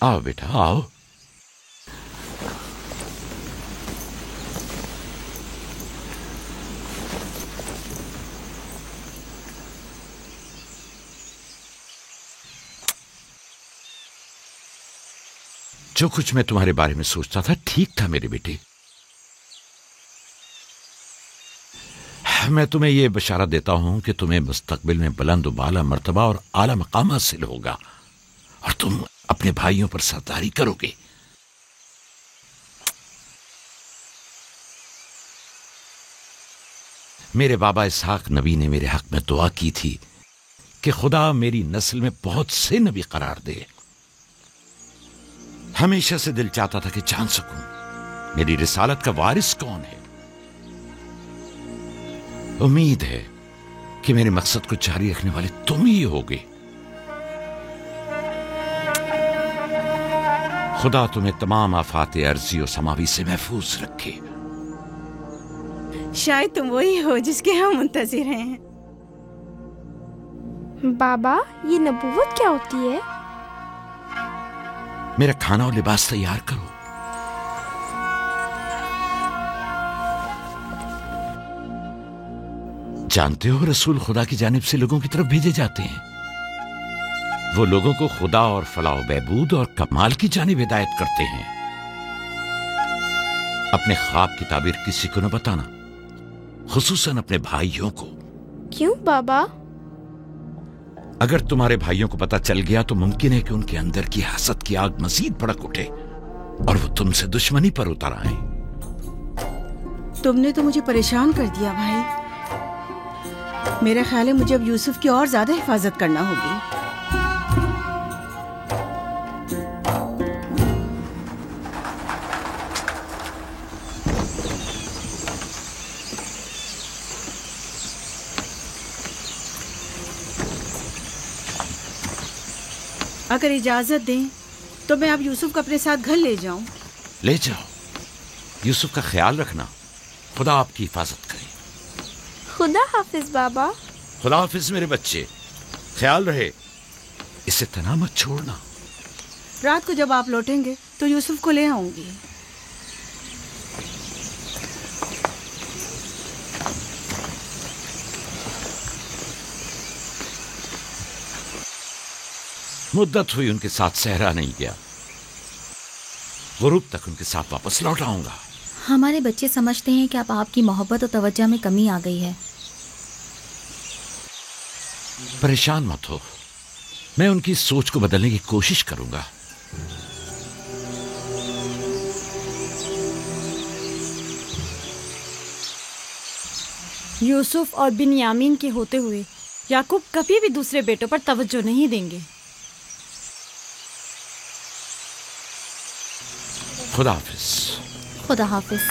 आओ बेटा आओ। जो कुछ मैं तुम्हारे बारे में सोचता था ठीक था मेरे बेटे। मैं तुम्हें यह बशारत देता हूं कि तुम्हें मुस्तकबिल में बुलंद बाला मर्तबा और आला मकाम हासिल होगा और तुम अपने भाइयों पर सरदारी करोगे। मेरे बाबा इसहाक नबी ने मेरे हक में दुआ की थी कि खुदा मेरी नस्ल में बहुत से नबी करार दे। हमेशा से दिल चाहता था कि जान सकूं मेरी रिसालत का वारिस कौन है। उम्मीद है कि मेरे मकसद को जारी रखने वाले तुम ही होगे। खुदा तुम्हें तमाम आफात अर्जी और समावी से महफूज रखे। शायद तुम वही हो जिसके हम मुंतजिर हैं। बाबा, ये नबूवत क्या होती है? मेरा खाना और लिबास तैयार करो। जानते हो रसूल खुदा की जानिब से लोगों की तरफ भेजे जाते हैं। वो लोगों को खुदा और फलाह बहबूद और कमाल की जानिब हिदायत करते हैं। अपने ख्वाब की ताबीर किसी को न बताना, खुसूसन अपने भाइयों को। क्यों बाबा? अगर तुम्हारे भाइयों को पता चल गया तो मुमकिन है कि उनके अंदर की हसद की आग मजीद भड़क उठे और वो तुमसे दुश्मनी पर उतर आए। तुमने तो मुझे परेशान कर दिया भाई। मेरा ख्याल है मुझे अब यूसुफ की और ज्यादा हिफाजत करना होगी। अगर इजाजत दें तो मैं अब यूसुफ को अपने साथ घर ले जाऊं। ले जाओ। यूसुफ का ख्याल रखना। खुदा आपकी हिफाजत करे। खुदा हाफिज बाबा। खुदा हाफिज मेरे बच्चे। ख्याल रहे, इसे तना मत छोड़ना। रात को जब आप लौटेंगे तो यूसुफ को ले आऊंगी। मुद्दत हुई उनके साथ सहरा नहीं गया। गुरूब तक उनके साथ वापस लौट आऊंगा। हमारे बच्चे समझते हैं कि अब आपकी मोहब्बत और तवज्जो में कमी आ गई है। परेशान मत हो, मैं उनकी सोच को बदलने की कोशिश करूंगा। यूसुफ और बिन्यामीन के होते हुए याकूब कभी भी दूसरे बेटों पर तवज्जो नहीं देंगे। खुदा हाफिज। खुदा हाफिज।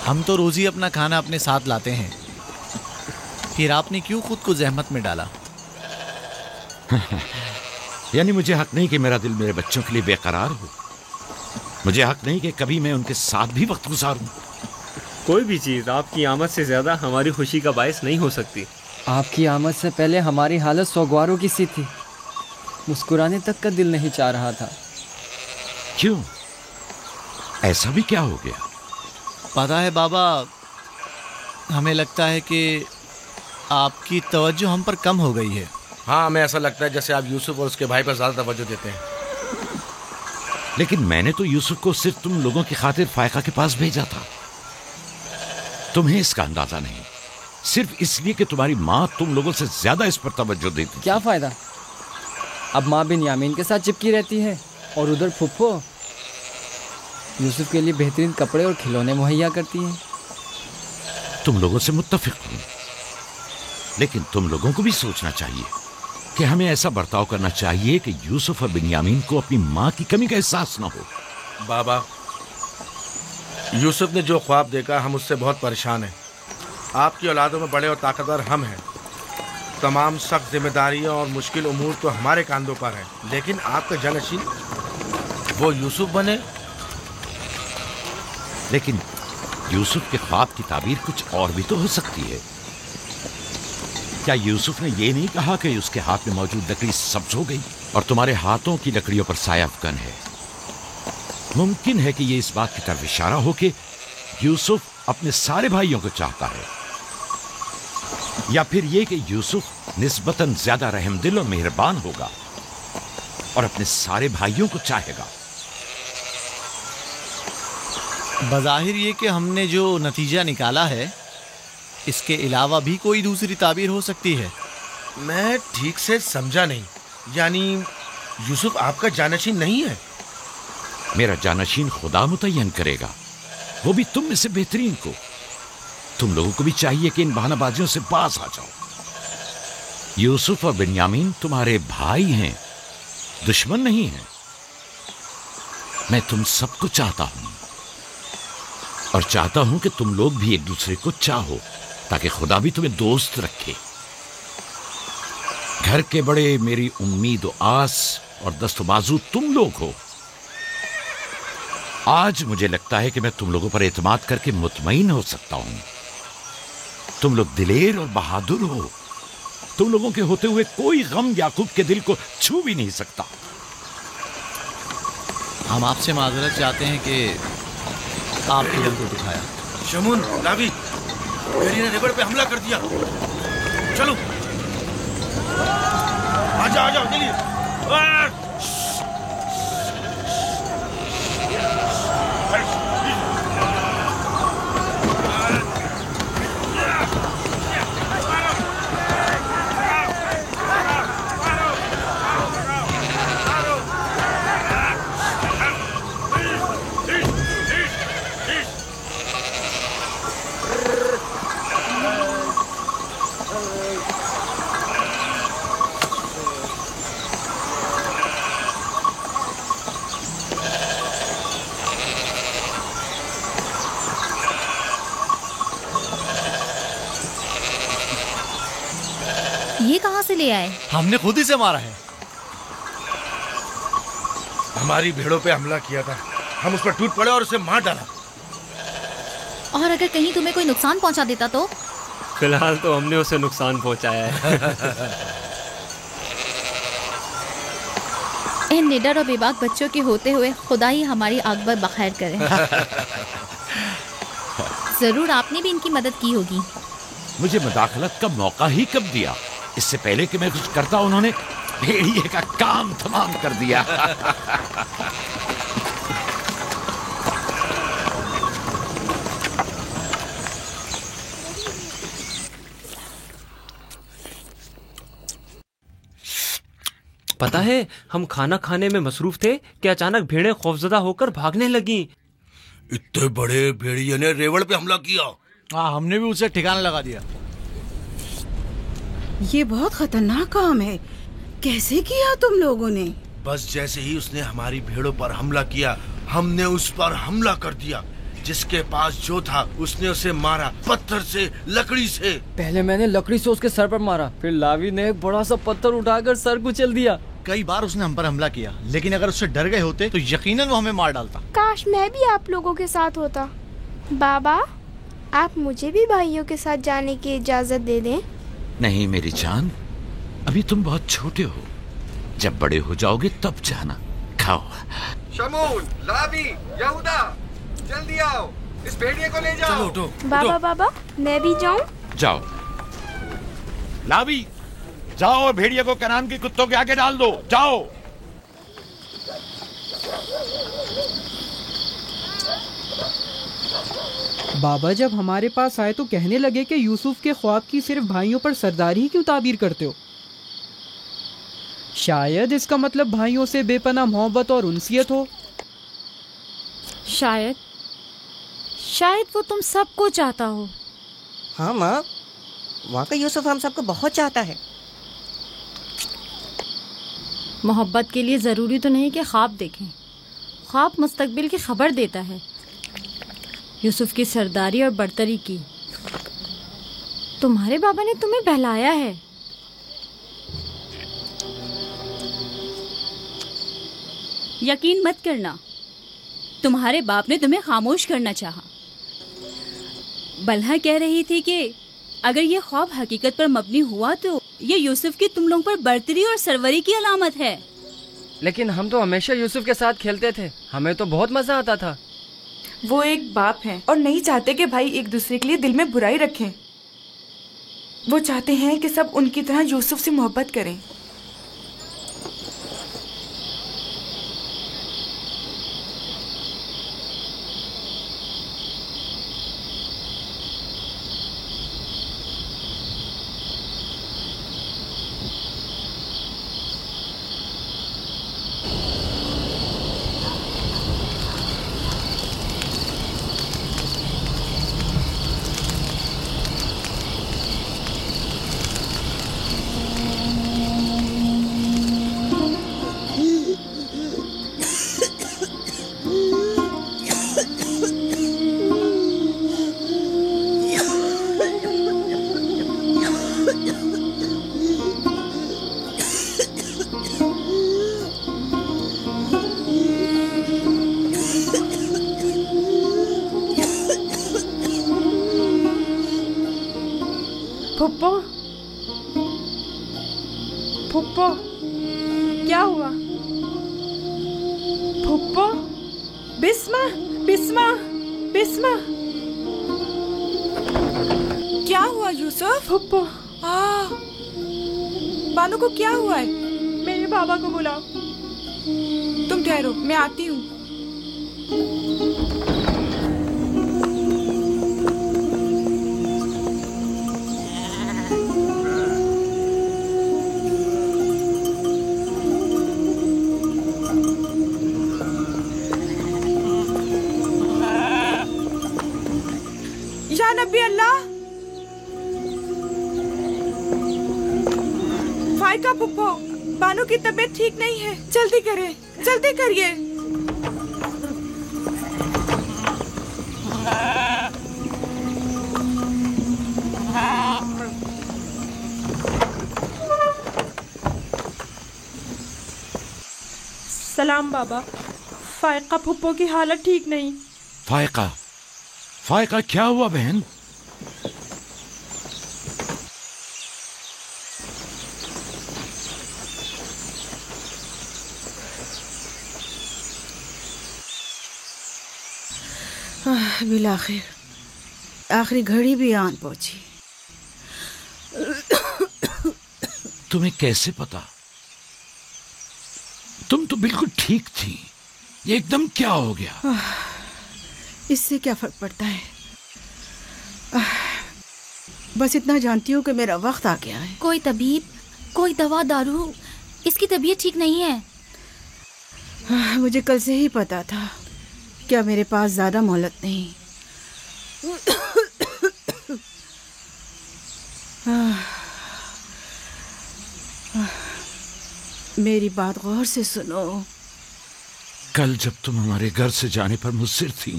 हम तो रोज ही अपना खाना अपने साथ लाते हैं, फिर आपने क्यों खुद को जहमत में डाला? यानी मुझे हक नहीं कि मेरा दिल मेरे बच्चों के लिए बेकरार हो। मुझे हक नहीं कि कभी मैं उनके साथ भी वक्त गुजारूं। कोई भी चीज़ आपकी आमद से ज़्यादा हमारी खुशी का बायस नहीं हो सकती। आपकी आमद से पहले हमारी हालत सोगवारों की सी थी। मुस्कुराने तक का दिल नहीं चाह रहा था। क्यों? ऐसा भी क्या हो गया? पता है बाबा, हमें लगता है कि आपकी तवज्जो हम पर कम हो गई है। हाँ, हमें ऐसा लगता है जैसे आप यूसुफ और उसके भाई पर ज़्यादा तवज्जो देते हैं। लेकिन मैंने तो यूसुफ को सिर्फ तुम लोगों की खातिर फायका के पास भेजा था। तुम्हें इसका अंदाजा नहीं, सिर्फ इसलिए कि तुम्हारी माँ तुम लोगों से ज्यादा इस पर तवज्जो देती। क्या फायदा? अब माँ बिन्यामीन के साथ चिपकी रहती है और उधर फुफ्फो यूसुफ के लिए बेहतरीन कपड़े और खिलौने मुहैया करती हैं। तुम लोगों से मुत्तफिक हूं, लेकिन तुम लोगों को भी सोचना चाहिए कि हमें ऐसा बर्ताव करना चाहिए कि यूसुफ और बिन्यामीन को अपनी माँ की कमी का एहसास न हो। बाबा, यूसुफ ने जो ख्वाब देखा, हम उससे बहुत परेशान हैं। आपकी औलादों में बड़े और ताकतवर हम हैं। तमाम सख्त जिम्मेदारियां और मुश्किल उमूर तो हमारे कांधों पर हैं, लेकिन आपका जनशीन वो यूसुफ बने। लेकिन यूसुफ के ख्वाब की ताबीर कुछ और भी तो हो सकती है। क्या यूसुफ ने ये नहीं कहा कि उसके हाथ में मौजूद लकड़ी सब्ज हो गई और तुम्हारे हाथों की लकड़ियों पर साया अफगन है? मुमकिन है कि ये इस बात की तरफ इशारा हो कि यूसुफ अपने सारे भाइयों को चाहता है, या फिर ये कि यूसुफ निस्बतन ज्यादा रहमदिल और मेहरबान होगा और अपने सारे भाइयों को चाहेगा। बज़ाहिर ये कि हमने जो नतीजा निकाला है, इसके अलावा भी कोई दूसरी ताबीर हो सकती है। मैं ठीक से समझा नहीं, यानी यूसुफ आपका जानशीन नहीं है? मेरा जानशीन खुदा मुतय्यन करेगा, वो भी तुम में से बेहतरीन को। तुम लोगों को भी चाहिए कि इन बहानाबाजियों से बाज आ जाओ। यूसुफ और बिन्यामीन तुम्हारे भाई हैं, दुश्मन नहीं हैं। मैं तुम सबको चाहता हूं और चाहता हूं कि तुम लोग भी एक दूसरे को चाहो, ताकि खुदा भी तुम्हें दोस्त रखे। घर के बड़े मेरी उम्मीद और आस और दस्तबाजू तुम लोग हो। आज मुझे लगता है कि मैं तुम लोगों पर एतमाद करके मुतमईन हो सकता हूं। तुम लोग दिलेर और बहादुर हो। तुम लोगों के होते हुए कोई गम याकूब के दिल को छू भी नहीं सकता। हम आपसे माजरत चाहते हैं कि आपके दिल को दुखाया। शमून, लावी, भेड़िए ने रेवड़ पे हमला कर दिया। चलो, आ जाओ चलिए। ये कहाँ से ले आए? हमने खुद ही से मारा है। हमारी भेड़ों पे हमला किया था, हम उस पर टूट पड़े और उसे मार डाला। और अगर कहीं तुम्हें कोई नुकसान पहुंचा देता तो? फिलहाल तो हमने उसे नुकसान पहुंचाया है। इन निडर और बेबाक बच्चों के होते हुए खुदा ही हमारी आकबर बखैर करे। जरूर आपने भी इनकी मदद की होगी। मुझे मुदाखलत का मौका ही कब दिया? इससे पहले कि मैं कुछ करता उन्होंने भेड़िए का काम तमाम कर दिया। पता है, हम खाना खाने में मसरूफ थे कि अचानक भेड़ें खौफजदा होकर भागने लगी। इतने बड़े भेड़िए ने रेवड़ पे हमला किया। हाँ, हमने भी उसे ठिकाना लगा दिया। ये बहुत खतरनाक काम है। कैसे किया तुम लोगों ने? बस जैसे ही उसने हमारी भेड़ों पर हमला किया, हमने उस पर हमला कर दिया। जिसके पास जो था उसने उसे मारा, पत्थर से, लकड़ी से। पहले मैंने लकड़ी से उसके सर पर मारा, फिर लावी ने एक बड़ा सा पत्थर उठाकर सर कुचल दिया। कई बार उसने हम पर हमला किया, लेकिन अगर उससे डर गए होते तो यकीनन वो हमें मार डालता। काश मैं भी आप लोगों के साथ होता। बाबा, आप मुझे भी भाइयों के साथ जाने की इजाजत दे दें। नहीं मेरी जान, अभी तुम बहुत छोटे हो। जब बड़े हो जाओगे तब जाना। खाओ। शमून, लावी, यहूदा, जल्दी आओ, इस भेड़िए को ले जाओ। चलो उठो। बाबा बाबा, मैं भी जाऊं? जाओ। लावी, जाओ और भेड़िए को कनान के कुत्तों के आगे डाल दो। जाओ। बाबा जब हमारे पास आए तो कहने लगे कि यूसुफ के ख्वाब की सिर्फ भाइयों पर सरदारी ही क्यों ताबीर करते हो? शायद इसका मतलब भाइयों से बेपनाह मोहब्बत और उनसियत हो। शायद वो तुम सबको चाहता हो। हाँ माँ, वाकई यूसुफ हम सबको बहुत चाहता है। मोहब्बत के लिए ज़रूरी तो नहीं कि ख्वाब देखें। ख्वाब मुस्तकबिल की खबर देता है। यूसुफ की सरदारी और बरतरी की तुम्हारे बाबा ने तुम्हें बहलाया है। यकीन मत करना, तुम्हारे बाप ने तुम्हें खामोश करना चाहा, बलहा कह रही थी कि अगर ये ख्वाब हकीकत पर मबनी हुआ तो ये यूसुफ की तुम लोगों पर बर्तरी और सरवरी की अलामत है। लेकिन हम तो हमेशा यूसुफ के साथ खेलते थे, हमें तो बहुत मजा आता था। वो एक बाप हैं और नहीं चाहते कि भाई एक दूसरे के लिए दिल में बुराई रखें। वो चाहते हैं कि सब उनकी तरह यूसुफ से मोहब्बत करें। फुप्पो, फुप्पो, क्या हुआ? फुप्पो, बिस्मा, बिस्मा, बिस्मा, क्या हुआ यूसुफ? फुप्पो, बानो को क्या हुआ है? मेरे बाबा को बुलाओ। तुम ठहरो, मैं आती हूँ। या नबी अल्लाह, फाइका पुप्पो, बानो की तबीयत ठीक नहीं है, जल्दी करें, जल्दी करिए। सलाम बाबा, फाइका पुप्पो की हालत ठीक नहीं। फायका, फायका क्या हुआ बहन? बिलाखिर आखिरी घड़ी भी आन पहुंची। तुम्हें कैसे पता? तुम तो बिल्कुल ठीक थी, ये एकदम क्या हो गया? इससे क्या फर्क पड़ता है? बस इतना जानती हूँ कि मेरा वक्त आ गया है। कोई तबीब, कोई दवा दारू, इसकी तबीयत ठीक नहीं है। मुझे कल से ही पता था, क्या मेरे पास ज्यादा मोहलत नहीं। मेरी बात गौर से सुनो। कल जब तुम हमारे घर से जाने पर मुस्सिर थी,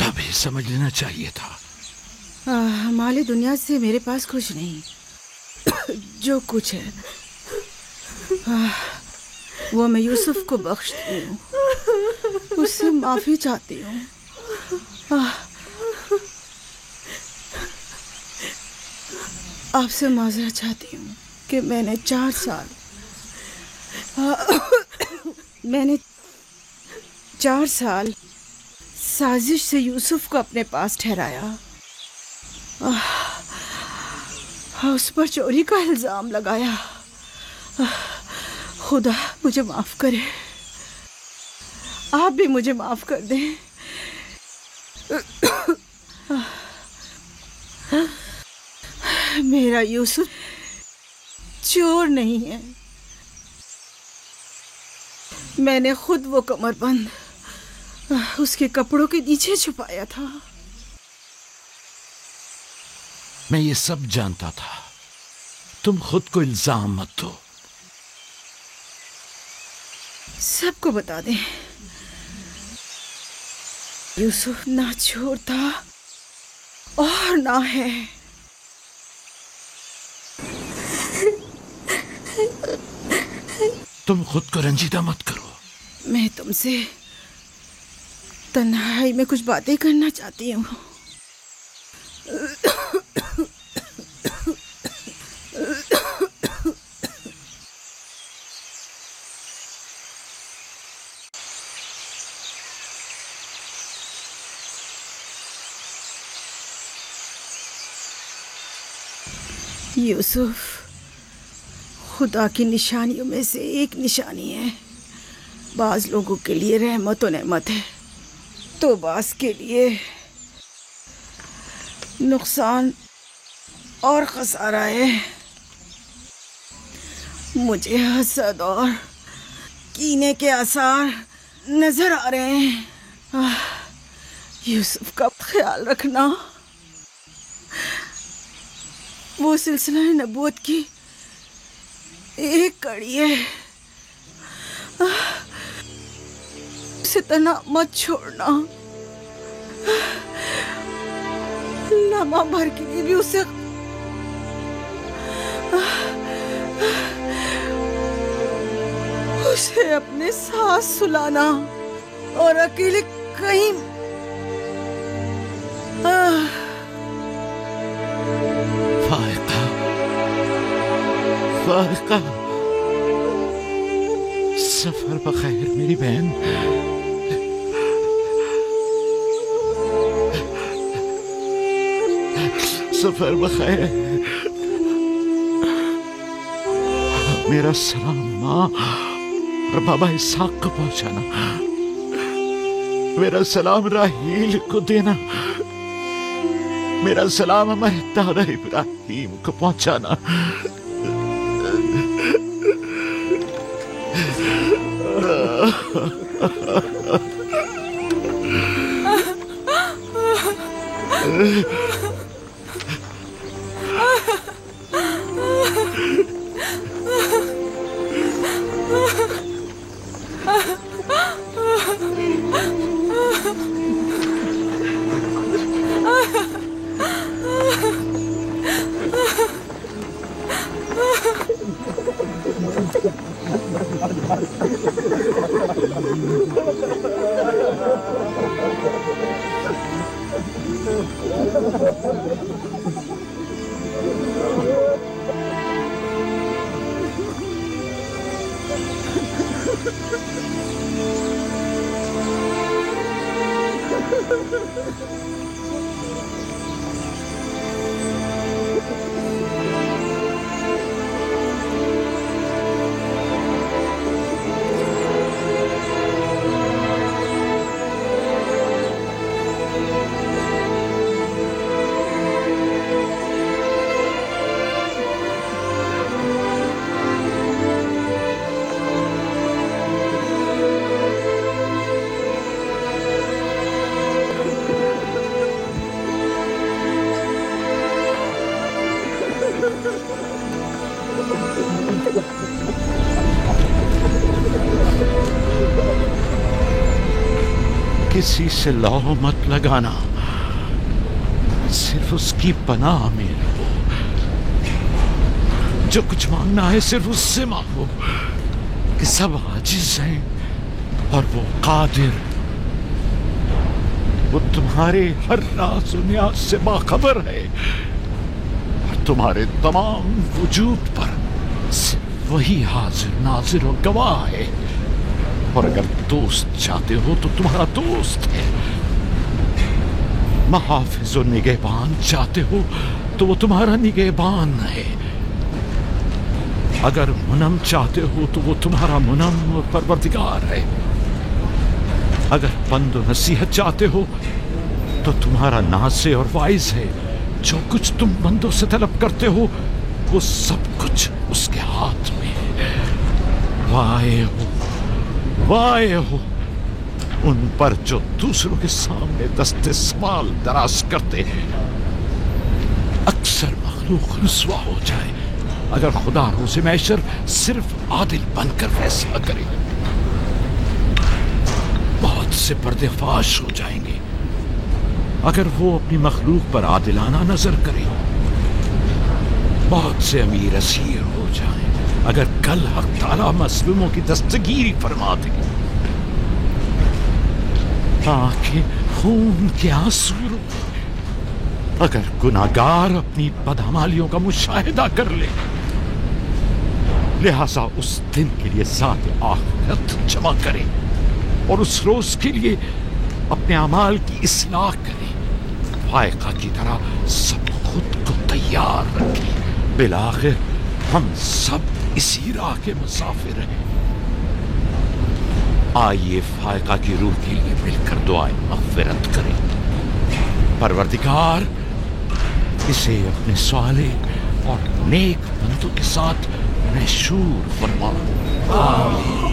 तभी समझ लेना चाहिए था। माली दुनिया से मेरे पास कुछ नहीं। जो कुछ है वो मैं यूसुफ को बख्शती हूँ, उससे माफी चाहती हूँ। आपसे माजरत चाहती हूँ कि मैंने 4 साल साजिश से यूसुफ को अपने पास ठहराया, उस पर चोरी का इल्जाम लगाया। खुदा मुझे माफ करे, आप भी मुझे माफ कर दें। मेरा यूसुफ चोर नहीं है, मैंने खुद वो कमरबंद उसके कपड़ों के नीचे छुपाया था। मैं ये सब जानता था, तुम खुद को इल्जाम मत दो। सबको बता दें, यूसुफ ना चोर था और ना है। तुम खुद को रंजीदा मत करो। मैं तुमसे तन्हाई में कुछ बातें करना चाहती हूँ। یوسف، خدا کی نشانیوں میں سے ایک نشانی ہے. بعض لوگوں کے لیے رحمت و نعمت ہے تو بعض کے لیے نقصان اور خسارہ ہے. مجھے حسد اور کینے کے آثار نظر آ رہے ہیں. یوسف کا خیال رکھنا. وہ سلسلہ نبوت کی ایک کڑی ہے. اسے تنہا مت چھوڑنا. لمحہ بھر کے لیے بھی اسے اپنے ساتھ سلانا اور اکیلے کہیں فائقہ، سفر بخیر میری بہن. سفر بخیر. میرا سلام ماں اور بابا اسحاق کو پہنچانا. میرا سلام راہیل کو دینا. میرا سلام ہمارے دادا ابراہیم کو پہنچانا. کسی سے لو مت لگانا. صرف اس کی پناہ میں رہو. جو کچھ مانگنا ہے صرف اس سے مانگو کہ سب عاجز ہیں اور وہ قادر. وہ تمہارے ہر راز و نیاز سے باخبر ہے اور تمہارے تمام وجود پر صرف وہی حاضر ناظر و گواہ ہے. اور اگر دوست چاہتے ہو تو تمہارا دوست ہے. محافظ و نگہبان چاہتے ہو تو وہ تمہارا نگہبان ہے. اگر منم چاہتے ہو تو وہ تمہارا منم اور پروردگار ہے. اگر پند و نصیحت چاہتے ہو تو تمہارا ناصح اور واعظ ہے. جو کچھ تم بندوں سے طلب کرتے ہو وہ سب کچھ اس کے ہاتھ میں ہے. وائے ہو ان پر جو دوسروں کے سامنے دست سوال دراز کرتے ہیں. اکثر مخلوق رسوا ہو جائے اگر خدا روز محشر صرف عادل بن کر فیصلہ کرے. بہت سے پردے فاش ہو جائیں گے اگر وہ اپنی مخلوق پر عادلانہ نظر کرے. بہت سے امیر اسیر ہو جائیں اگر کل حق تعالی مظلوموں کی دستگیری فرما دے. آنکھیں خون کے آنسو روئے अगर गुनाहगार अपनी बदअमालियों का मुशाहिदा कर ले, लिहाजा उस दिन के लिए ज़ात आखिरत जमा करे और उस रोज के लिए अपने अमाल की इस्लाह करे, फायका की तरह सब खुद को तैयार रखे। बिलाखिर हम सब इसी राह के मुसाफिर हैं। आइए फायका की रूह के लिए मिलकर दुआएं मग़फ़िरत करें। परवरदिगार, इसे अपने सालेह और नेक बंदों के साथ मशहूर फरमा। आमीन।